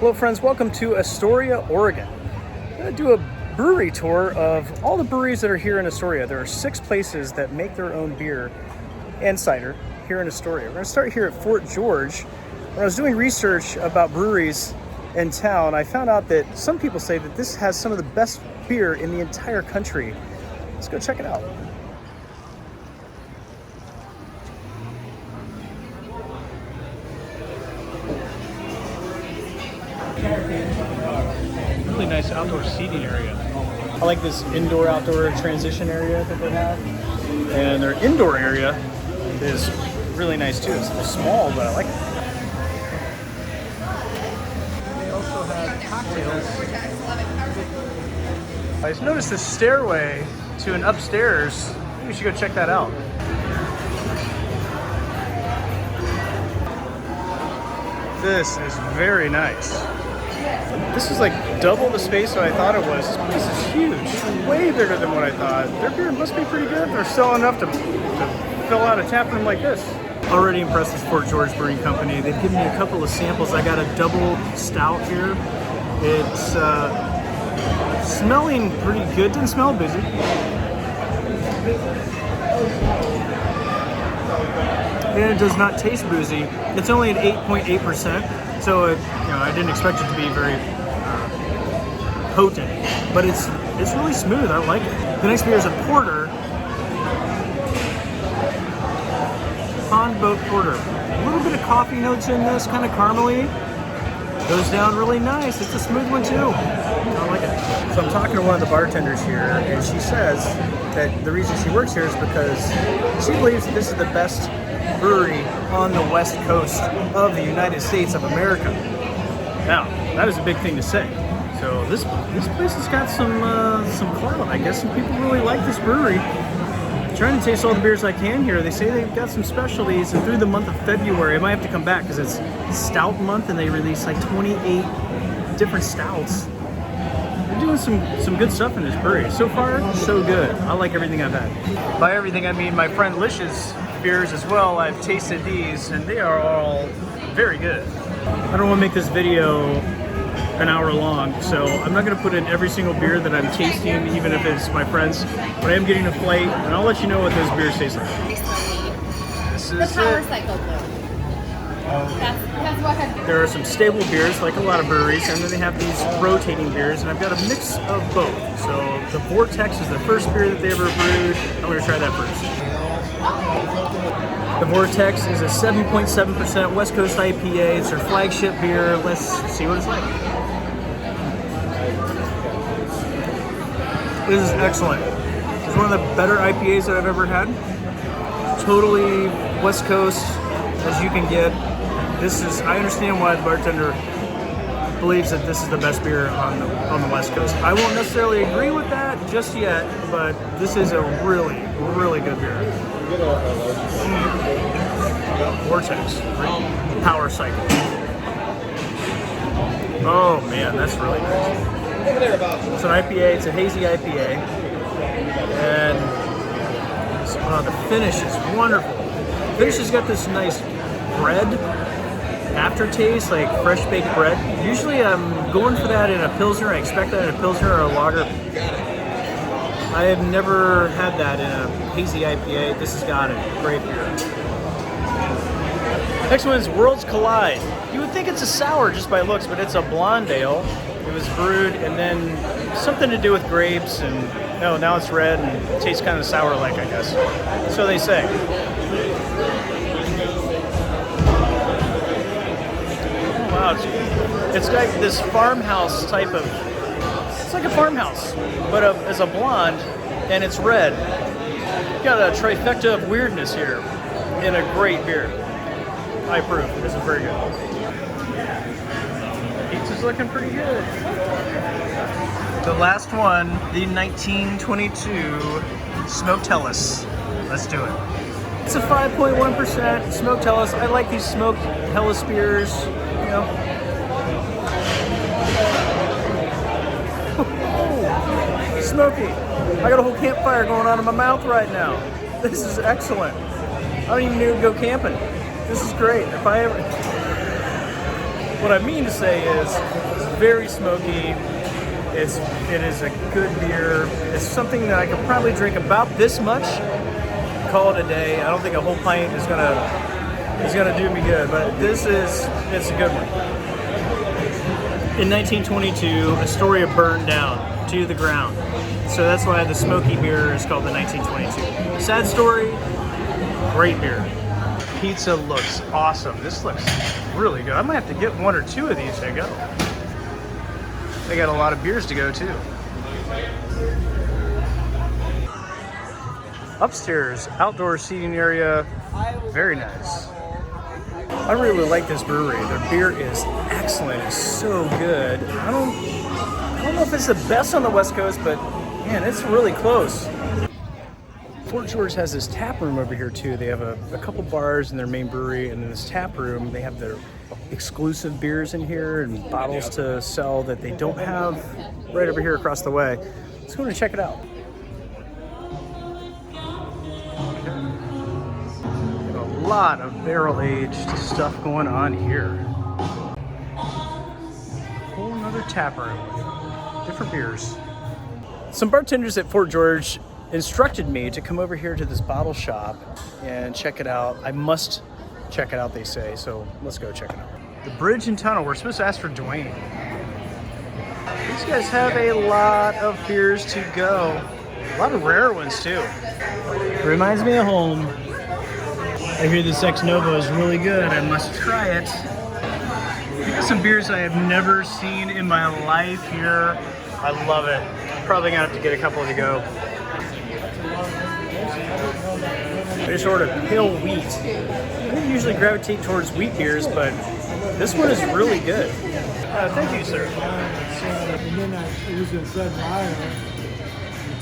Hello friends, welcome to Astoria, Oregon. I'm going to do a brewery tour of all the breweries that are here in Astoria. There are 6 places that make their own beer and cider here in Astoria. We're going to start here at Fort George. When I was doing research about breweries in town, I found out that some people say that this has some of the best beer in the entire country. Let's go check it out. Really nice outdoor seating area. I like this indoor-outdoor transition area that they have. And their indoor area is really nice too. It's a little small, but I like it. They also have cocktails. I just noticed this stairway to an upstairs. Maybe we should go check that out. This is very nice. This is like double the space that I thought it was. This place is huge, way bigger than what I thought. Their beer must be pretty good. They're selling enough to fill out a tap room like this. Already impressed with Fort George Brewing Company. They've given me a couple of samples. I got a double stout here. It's smelling pretty good. Didn't smell busy. And it does not taste boozy. It's only at 8.8%, so I didn't expect it to be very potent, but it's really smooth. I like it. The next beer is a porter, Pond Boat Porter. A little bit of coffee notes in this, kind of caramely. Goes down really nice. It's a smooth one too. I like it. So I'm talking to one of the bartenders here, and she says that the reason she works here is because she believes that this is the best brewery on the west coast of the United States of America. Now, that is a big thing to say. So this place has got some clout. I guess some people really like this brewery. I'm trying to taste all the beers I can here. They say they've got some specialties, and through the month of February, I might have to come back because it's stout month and they release like 28 different stouts. They're doing some good stuff in this brewery. So far, so good. I like everything I've had. By everything, I mean my friend Lish's beers as well. I've tasted these and they are all very good. I don't want to make this video an hour long, so I'm not going to put in every single beer that I'm tasting, even if it's my friends, but I am getting a plate and I'll let you know what those beers taste like. This is the Power Cycle Blue. That's what I... There are some stable beers, like a lot of breweries, and then they have these rotating beers, and I've got a mix of both. So the Vortex is the first beer that they ever brewed. I'm going to try that first. The Vortex is a 7.7% West Coast IPA. It's their flagship beer. Let's see what it's like. This is excellent. It's one of the better IPAs that I've ever had. Totally West Coast as you can get. I understand why the bartender believes that this is the best beer on the West Coast. I won't necessarily agree with that just yet, but this is a really, really good beer. Vortex, Power Cycle. Oh man, that's really nice. It's an IPA, it's a hazy IPA, and the finish is wonderful. The finish has got this nice bread aftertaste, like fresh baked bread. Usually I'm going for that in a Pilsner. I expect that in a Pilsner or a lager. I have never had that in a hazy IPA. This has got it. Great beer. Next one is Worlds Collide. You would think it's a sour just by looks, but it's a blonde ale. It was brewed and then something to do with grapes, and no, now it's red and it tastes kind of sour-like, I guess. So they say. Oh, wow, it's like this farmhouse type of. It's like a farmhouse, but as a blonde, and it's red. You've got a trifecta of weirdness here in a great beer. I approve. This is very good. Pizza's looking pretty good. The last one, the 1922 Smoked Helles. Let's do it. It's a 5.1% Smoked Helles. I like these Smoked Helles beers, you know. Smoky. I got a whole campfire going on in my mouth right now. This is excellent. I don't even need to go camping. This is great. If I ever... What I mean to say is it's very smoky. It is a good beer. It's something that I could probably drink about this much, call it a day. I don't think a whole pint is gonna do me good, but it's a good one. In 1922, Astoria burned down to the ground, so that's why the smoky beer is called the 1922. Sad story, great beer. Pizza looks awesome. This looks really good. I might have to get one or two of these to go. They got a lot of beers to go too. Upstairs, outdoor seating area, very nice. I really like this brewery. Their beer is excellent. It's so good. I don't know if it's the best on the West Coast, but man, it's really close. Fort George has this tap room over here too. They have a couple bars in their main brewery, and in this tap room, they have their exclusive beers in here and bottles to sell that they don't have right over here across the way. Let's go and check it out. A lot of barrel-aged stuff going on here. Whole nother tap room, different beers. Some bartenders at Fort George instructed me to come over here to this bottle shop and check it out. I must check it out, they say, so let's go check it out. The Bridge and Tunnel, we're supposed to ask for Dwayne. These guys have a lot of beers to go. A lot of rare ones too. Reminds me of home. I hear this Ex Novo is really good. I must try it. We got some beers I have never seen in my life here. I love it. Probably gonna have to get a couple to go. I just ordered pale wheat. I don't usually gravitate towards wheat beers, but this one is really good. Thank you, sir.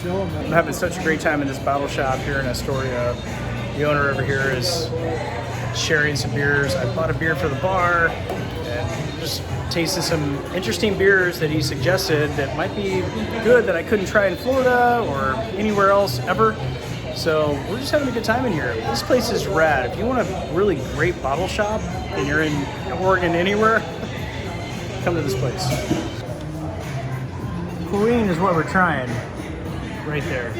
I'm having such a great time in this bottle shop here in Astoria. The owner over here is sharing some beers. I bought a beer for the bar and just tasted some interesting beers that he suggested that might be good that I couldn't try in Florida or anywhere else ever. So we're just having a good time in here. This place is rad. If you want a really great bottle shop and you're in Oregon anywhere, come to this place. Queen is what we're trying right there.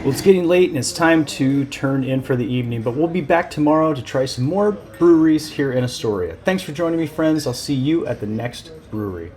Well, it's getting late and it's time to turn in for the evening, but we'll be back tomorrow to try some more breweries here in Astoria. Thanks for joining me, friends. I'll see you at the next brewery.